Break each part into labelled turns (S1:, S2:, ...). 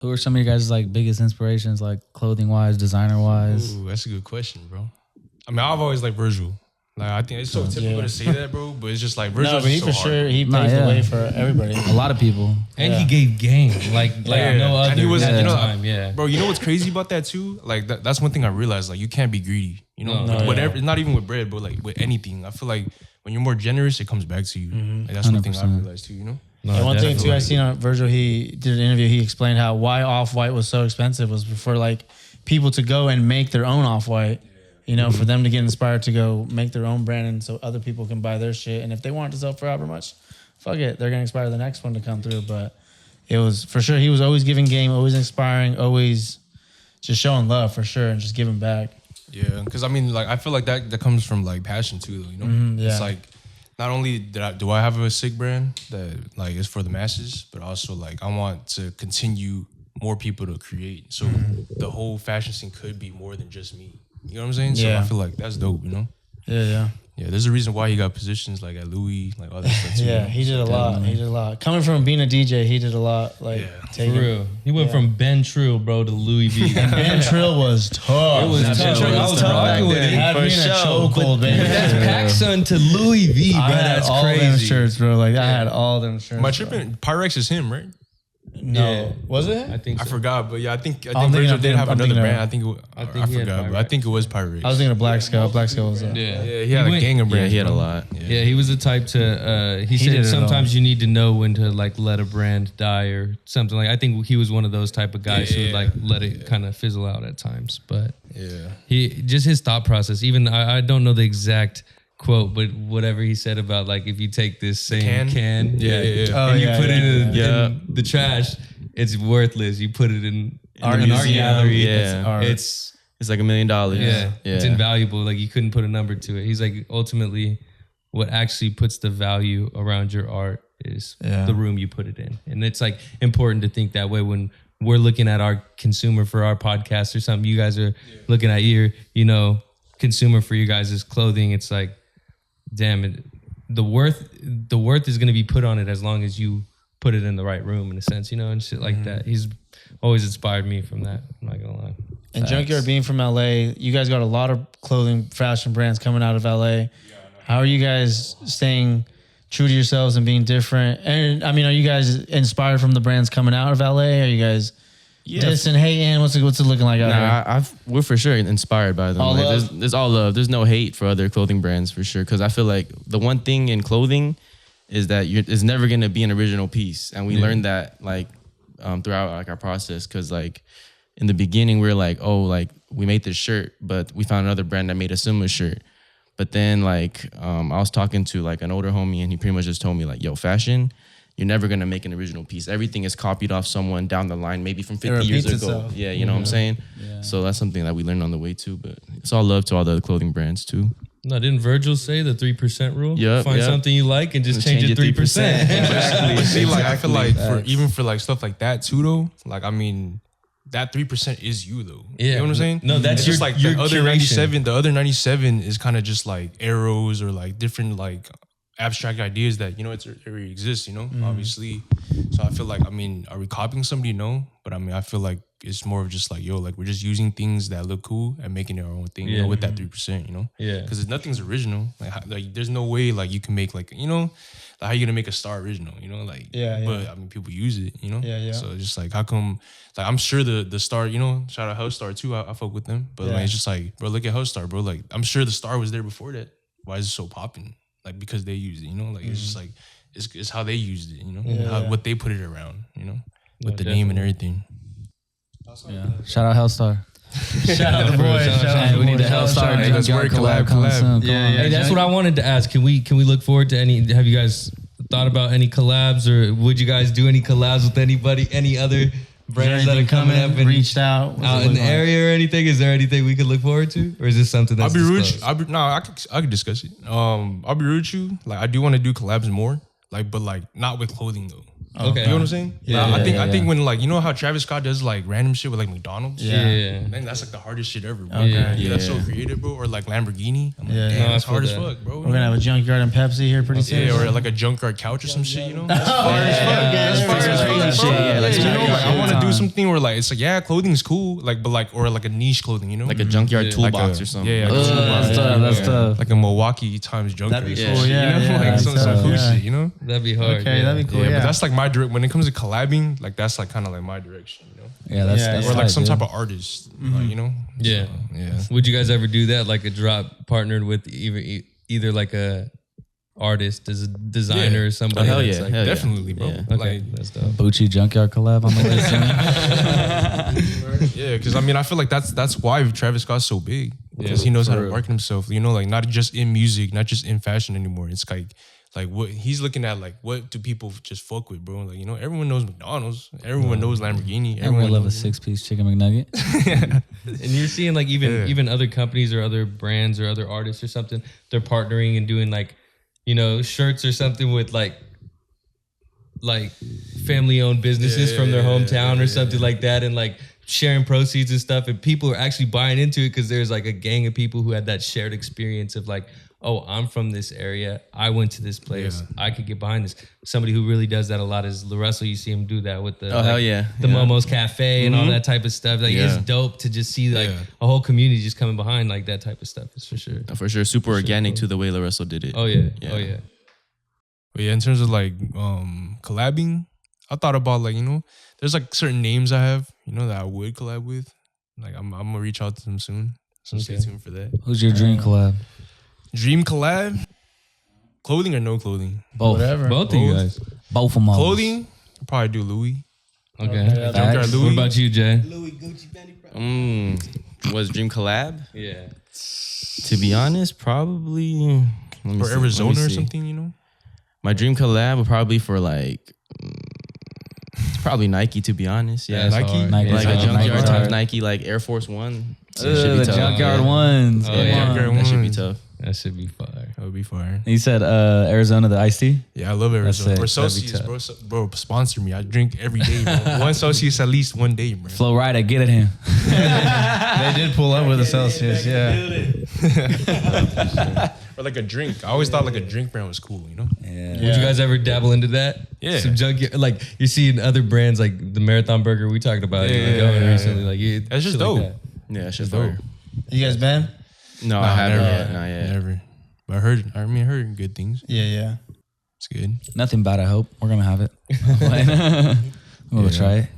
S1: Who are some of your guys' like biggest inspirations, like clothing wise, designer wise?
S2: Ooh, that's a good question, bro. I mean, I've always liked Virgil. Like, I think it's so typical to say that, bro. But it's just like Virgil.
S3: No, but he
S2: so
S3: for
S2: hard.
S3: sure he paved the way for everybody.
S1: A lot of people.
S4: And he gave game like no other.
S2: And he was,
S4: at
S2: you
S4: the
S2: know,
S4: time, yeah.
S2: Bro, you know what's crazy about that too? Like that's one thing I realized. Like you can't be greedy. You know, whatever. Not even with bread, but like with anything. I feel like when you're more generous, it comes back to you. Like, that's one thing I realized too. You know.
S3: No, and one thing too, I seen on Virgil, he did an interview. He explained how why Off-White was so expensive was for like people to go and make their own Off-White. You know, for them to get inspired to go make their own brand, and so other people can buy their shit. And if they want to sell for however much, fuck it, they're gonna inspire the next one to come through. But it was for sure. He was always giving game, always inspiring, always just showing love for sure, and just giving back.
S2: Yeah, because I mean, like I feel like that comes from like passion too, though. You know, it's like. Not only do I have a sick brand that like is for the masses, but also like I want to continue more people to create. So the whole fashion scene could be more than just me. You know what I'm saying? So I feel like that's dope, you know?
S3: Yeah.
S2: Yeah, there's a reason why he got positions like at Louis, like all that stuff too.
S3: Yeah, he did a lot. He did a lot. Coming from being a DJ, he did a lot. Like,
S4: for real. He went from Ben Trill, bro, to Louis V.
S3: Ben Trill was tough.
S4: It was tough. I was talking with him.
S3: Had me in a chokehold, baby.
S4: That's PacSun to Louis V, bro. That's
S3: all
S4: crazy.
S3: them shirts, bro. Like, I had all them shirts.
S2: My tripping, Pyrex is him, right?
S3: No. Was it?
S4: I think so.
S2: I forgot, but yeah, I think
S3: thinking
S2: Virgil
S3: of-
S2: did have
S3: I'm
S2: another
S3: thinking of-
S2: brand. I forgot, but I think it was Pyrex.
S3: I was thinking of Black Skull. Black Skull was
S2: Yeah, he had a gang of brands.
S5: Yeah, he had a
S2: bro.
S5: lot.
S4: Yeah, he was the type to. He
S3: did
S4: said
S3: it
S4: sometimes you need to know when to like let a brand die or something. Like I think he was one of those type of guys who would like let it kind of fizzle out at times. But he just his thought process. Even I don't know the exact quote, but whatever he said about like if you take this same can, and you put it in the trash, it's worthless. You put it in an art gallery.
S5: Yeah,
S4: It's
S5: like $1 million.
S4: yeah, it's invaluable. Like you couldn't put a number to it. He's like, ultimately, what actually puts the value around your art is the room you put it in. And it's like important to think that way when we're looking at our consumer for our podcast or something. You guys are looking at your, consumer for you guys' clothing. It's like, damn it, the worth is going to be put on it as long as you put it in the right room in a sense, and shit like that. He's always inspired me from that. I'm not gonna lie.
S3: And Junkyard being from LA, you guys got a lot of clothing fashion brands coming out of LA. How are you guys staying true to yourselves and being different? And I mean, are you guys inspired from the brands coming out of LA? Are you guys dissing, hating? What's it looking like out here?
S5: We're for sure inspired by them.
S3: All love?
S5: There's all love. There's no hate for other clothing brands for sure. Because I feel like the one thing in clothing is that it's never gonna be an original piece, and we learned that like throughout like our process. Because like in the beginning we were like, oh, like we made this shirt, but we found another brand that made a similar shirt. But then like I was talking to like an older homie, and he pretty much just told me like, yo, fashion, you're never gonna make an original piece. Everything is copied off someone down the line, maybe from 50 years ago.
S3: Itself.
S5: Yeah, you know what I'm saying? Yeah. So that's something that we learned on the way too. But it's all love to all the other clothing brands too.
S4: No, didn't Virgil say the 3% rule?
S5: Yep,
S4: Find something you like and just change it 3%.
S2: Exactly. See, like I feel like for like stuff like that too, though. Like I mean, that 3% is you though.
S4: Yeah.
S2: You know what I'm saying?
S4: No, that's
S2: it's just like
S4: your
S2: the other
S4: curation.
S2: 97. The other 97 is kind of just like arrows or like different like abstract ideas that it already exists. Obviously. So I feel like are we copying somebody? No, but I feel like it's more of just like like we're just using things that look cool and making it our own thing. With that 3%.
S4: Yeah.
S2: Because nothing's original. Like there's no way like you can make like like how you gonna make a star original? But people use it.
S3: Yeah.
S2: So it's just like how come? Like I'm sure the star. Shout out Hellstar too. I fuck with them. But like, it's just like, bro, look at Hellstar, bro. Like I'm sure the star was there before that. Why is it so popping? Like because they used it. Like it's just like it's how they used it. What they put it around. With the name and everything.
S1: Yeah. Shout out Hellstar.
S3: Shout out the boys.
S1: We need a Hellstar Junkyard collab coming soon.
S4: Hey, that's what I wanted to ask. Can we look forward to any? Have you guys thought about any collabs, or would you guys do any collabs with anybody? Any other brands that are coming up and
S3: reached out
S4: in the area or anything? Is there anything we could look forward to, or is this something that's
S2: I could discuss it. I'll be rude with you. Like I do want to do collabs more. Like, but like not with clothing though.
S4: Okay.
S2: You know what I'm saying?
S3: Yeah,
S2: I think when like, you know how Travis Scott does like random shit with like McDonald's?
S4: Yeah.
S2: Man, that's like the hardest shit ever, bro.
S3: Okay.
S2: That's so creative, bro. Or like Lamborghini. I'm like,
S3: Yeah.
S2: damn,
S3: No,
S2: that's
S4: I feel
S2: hard as
S4: that.
S2: fuck, bro.
S3: We're gonna have a Junkyard and Pepsi here pretty soon.
S2: Yeah, or like a junkyard couch or some shit, you know? That's
S3: That's
S2: fire as fuck,
S5: crazy
S2: bro.
S5: shit. Yeah, like
S2: you know, like, I want to do
S1: time.
S2: something where like it's like, yeah, clothing's cool, like, but like, or like a niche clothing, you know?
S5: Like a junkyard
S4: Yeah.
S5: toolbox
S2: Like
S5: or something.
S2: Yeah,
S1: That's tough. That's tough.
S2: like a Milwaukee times junkyard.
S3: That'd be
S2: or
S3: cool,
S2: some shit,
S3: yeah,
S2: you know?
S3: yeah.
S2: Like some
S3: That's
S2: cool
S3: tough,
S2: shit, you know?
S4: That'd be hard.
S3: Okay, that'd be cool.
S2: Yeah,
S3: Yeah,
S2: but that's like my direct. When it comes to collabing, like that's like kind of like my direction, you know?
S1: Yeah, that's,
S3: Yeah,
S1: that's
S2: Or like
S1: tight,
S2: some
S1: dude.
S2: type of artist, like, you know?
S4: Yeah.
S2: So, yeah.
S4: Would you guys ever do that? Like a drop partnered with either like a artist, as a designer, or somebody?
S5: hell
S4: that's
S5: yeah,
S4: like,
S5: hell yeah.
S2: Definitely, bro.
S5: Yeah.
S4: Okay,
S2: Like,
S4: that's dope.
S1: Bucci Junkyard collab on the way soon.
S2: yeah, because I mean, I feel like that's why Travis Scott's so big, because he knows how to market himself. You know, like not just in music, not just in fashion anymore. It's like what he's looking at, like what do people just fuck with, bro? Like, you know, everyone knows McDonald's, everyone knows Lamborghini,
S1: Everyone love a
S2: knows,
S1: 6-piece chicken McNugget.
S4: And you're seeing like even other companies or other brands or other artists or something, they're partnering and doing like, you know, shirts or something with like family owned businesses from their hometown or something like that, and like sharing proceeds and stuff, and people are actually buying into it because there's like a gang of people who had that shared experience of like, oh, I'm from this area, I went to this place, I could get behind this. Somebody who really does that a lot is LaRussell. You see him do that with the
S5: hell yeah.
S4: the Momo's Cafe and all that type of stuff. Like it's dope to just see like a whole community just coming behind like that type of stuff. It's for sure.
S5: For sure, super organic to the way LaRussell did it.
S4: Oh yeah.
S5: Yeah.
S4: Oh yeah.
S2: But yeah, in terms of like collabing, I thought about like, you know, there's like certain names I have, you know, that I would collab with. Like I'm gonna reach out to them soon. So stay tuned for that.
S1: Who's your dream collab?
S2: Dream collab? Clothing or no clothing?
S1: Both.
S3: whatever.
S4: Both of you guys.
S1: Both of them.
S2: Clothing? I'll probably do Louis.
S4: Okay.
S2: Junkyard
S1: Facts.
S2: Louis.
S4: What about you, Jay?
S5: Was dream collab?
S4: Yeah.
S5: To be honest, probably let me
S2: Or
S5: see,
S2: Arizona
S5: let me
S2: or
S5: see.
S2: something, you know?
S5: My dream collab would probably for like it's probably Nike, to be honest. Yeah,
S4: That's
S2: Nike?
S4: hard.
S1: Nike.
S5: like a
S1: Nike.
S5: junkyard
S1: Nike.
S5: times Nike, like Air Force One. That should
S1: The
S5: be tough.
S1: Junkyard
S5: Yeah.
S1: ones.
S4: Oh,
S1: Come
S4: yeah.
S1: on.
S2: Junkyard
S5: That should be
S2: ones.
S5: tough.
S4: That should be fire.
S2: That would be fire.
S1: You said Arizona, the iced tea?
S2: Yeah, I love Arizona.
S1: sick.
S2: Or
S1: That'd be
S2: Celsius,
S1: tough.
S2: bro. Bro, sponsor me. I drink every day, bro. One Celsius at least one day, bro.
S1: Flow Rider, get at him.
S3: They did pull up with a Celsius, yeah.
S2: Or like a drink. I always thought like a drink brand was cool, you know?
S1: Yeah.
S4: Would you guys ever dabble into that?
S2: Yeah.
S4: Some junky, like you see in other brands like the Marathon Burger we talked about recently. Like
S2: That's just
S4: shit like
S2: dope.
S4: that.
S5: Yeah, it's just
S2: dope.
S5: dope.
S3: You guys been?
S5: No, I haven't yet. Not yet.
S2: Never. But I heard good things.
S3: Yeah.
S2: It's good.
S1: Nothing bad, I hope. We're going to have it. We'll try it.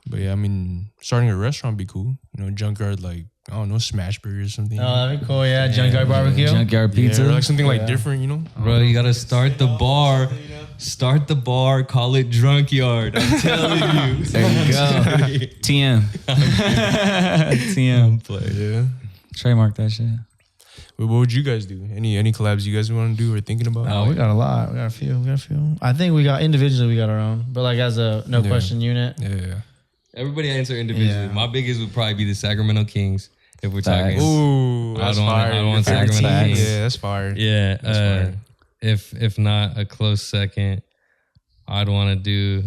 S2: But yeah, I mean, starting a restaurant would be cool. You know, Junkyard, like, I don't know, Smash Burger or something.
S3: Oh, that'd be cool, yeah. Junkyard barbecue.
S1: Junkyard pizza.
S2: Yeah, or like something like different, you know?
S4: Bro, you gotta start the bar. Start the bar. Call it Drunkyard. I'm telling you.
S1: There you go. TM. TM.
S2: Yeah.
S1: Trademark that shit.
S2: But what would you guys do? Any collabs you guys want to do or thinking about?
S3: Oh, we got a lot. We got a few. I think we got individually, we got our own. But like as a no question unit.
S2: Yeah.
S4: Everybody answer individually.
S3: Yeah.
S4: My biggest would probably be the Sacramento Kings. If we're talking.
S1: Facts.
S2: Ooh,
S4: I
S2: that's
S4: don't want-
S2: fire.
S4: I don't want
S2: Your favorite
S4: Sacramento
S2: team.
S4: Kings.
S2: Yeah, that's fire.
S4: Yeah.
S2: fire.
S4: If not a close second, I'd want to do.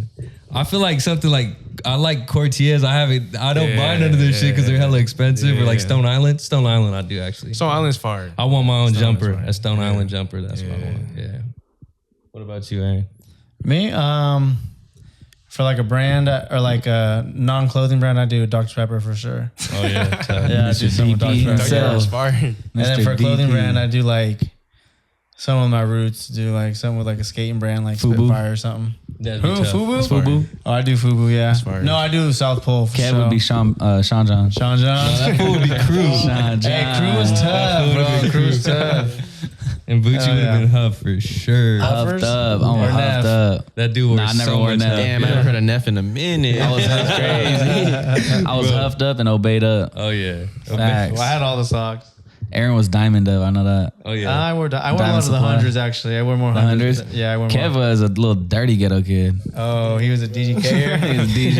S4: I feel like something like I like Cortez. I don't buy none of this shit because they're hella expensive. Or like
S2: Yeah.
S4: Stone Island. Stone Island, I do actually.
S2: Stone Island's fire.
S4: I want my own
S2: Stone
S4: jumper.
S2: Island's fire.
S4: A Stone Island jumper. That's what I want. Yeah. What about you, Aaron?
S3: Me, for like a brand or like a non-clothing brand, I do Dr. Pepper for sure.
S4: Oh yeah.
S3: Yeah, I do some with Dr.
S1: DP
S3: Pepper.
S1: himself.
S2: Junkyard's fire.
S3: And then for a
S1: Mr.
S3: clothing
S1: DP.
S3: brand, I do like some of my roots. Do like some with like a skating brand, like
S1: Fubu?
S3: Spitfire or something.
S4: That'd be
S3: Who?
S4: tough.
S3: Fubu?
S2: That's fire.
S1: Fubu.
S3: Oh, I do Fubu. Yeah.
S2: fire.
S3: No, I do South Pole. For
S1: Kev
S3: sure.
S1: would be Sean John.
S3: Sean John.
S4: That fool would be Crew.
S1: Sean John.
S3: Hey, Crew is tough, bro. Crew is tough.
S4: And Bucci would have
S3: yeah.
S4: been Huff for sure.
S1: Huffed up. I'm
S3: Or
S1: huffed
S3: Neff.
S1: up.
S4: That dude wore
S1: Nah, I never
S4: so
S1: wore
S4: much
S1: Neff.
S4: Huff.
S5: Damn, I haven't heard of Neff in a minute.
S1: I was huffed crazy. I was huffed up and obeyed up.
S4: Oh yeah.
S1: Facts.
S3: Well, I had all the socks.
S1: Aaron was diamond up. I know that.
S4: Oh yeah.
S3: I wore a lot
S1: Diamond
S3: of the
S1: Supply.
S3: hundreds actually. I wore more
S1: The
S3: hundreds.
S1: hundreds.
S3: Yeah, I wore
S1: Kev
S3: more.
S1: was a little dirty ghetto kid.
S3: Oh, he was a DGK.
S1: He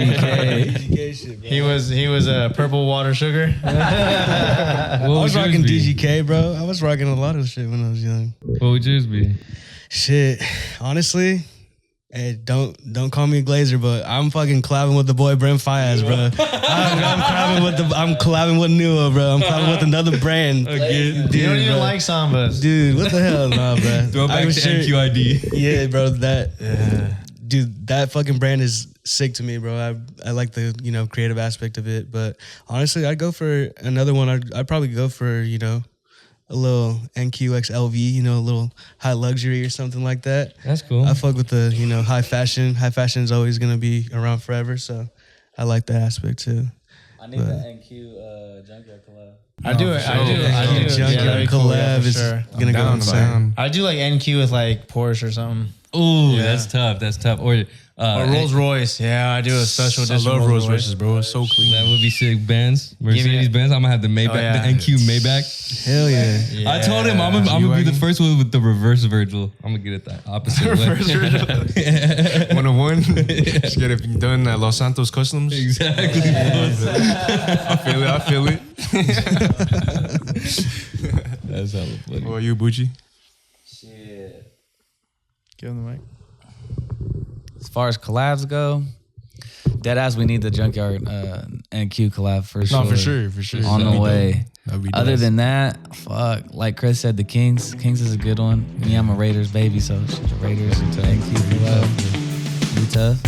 S1: was DGK.
S3: he was a purple water sugar.
S4: What
S6: I
S4: would
S6: was
S4: yours
S6: rocking
S4: be?
S6: DGK, bro. I was rocking a lot of shit when I was young.
S4: What would yours be?
S6: Shit, honestly, Hey, don't call me a glazer, but I'm fucking collabing with the boy Brent Fias, bro. I'm collabing with Nua, bro. I'm collabing with another brand.
S3: Dude, you don't even like Sambas.
S6: Dude, what the hell, nah, bro.
S4: Throw back to NQID.
S6: Yeah, bro. Dude, that fucking brand is sick to me, bro. I like the creative aspect of it, but honestly, I'd go for another one. I'd probably go for a little NQX LV, a little high luxury or something like that.
S4: That's cool.
S6: I fuck with the, high fashion. High fashion is always going to be around forever. So I like that aspect too.
S1: I need the NQ Junkyard collab.
S3: I do.
S6: Junkyard collab is going to go insane.
S3: I do like NQ with like Porsche or something.
S4: Ooh, that's tough. Or
S3: Rolls Royce. Yeah, I do a special edition.
S2: I love Rolls Royces, bro. It's so clean.
S4: That would be sick. Benz, Mercedes Benz. I'm gonna have the Maybach, the NQ Maybach.
S6: Hell yeah.
S4: I told him I'm gonna be the first one with the reverse Virgil. I'm gonna get it that opposite way.
S2: 101. Just get it done at Los Santos Customs.
S4: Exactly.
S2: I feel it.
S4: That's hella funny.
S2: What about you, Bucci?
S1: Shit.
S3: Give him the mic.
S1: As far as collabs go, deadass, we need the Junkyard NQ collab for sure.
S2: No, for sure.
S1: On the way.
S2: That'd be
S1: Other
S2: nice.
S1: than that, fuck, like Chris said, the Kings. Kings is a good one. Me, I'm a Raiders baby, so Raiders NQ collab. Be tough.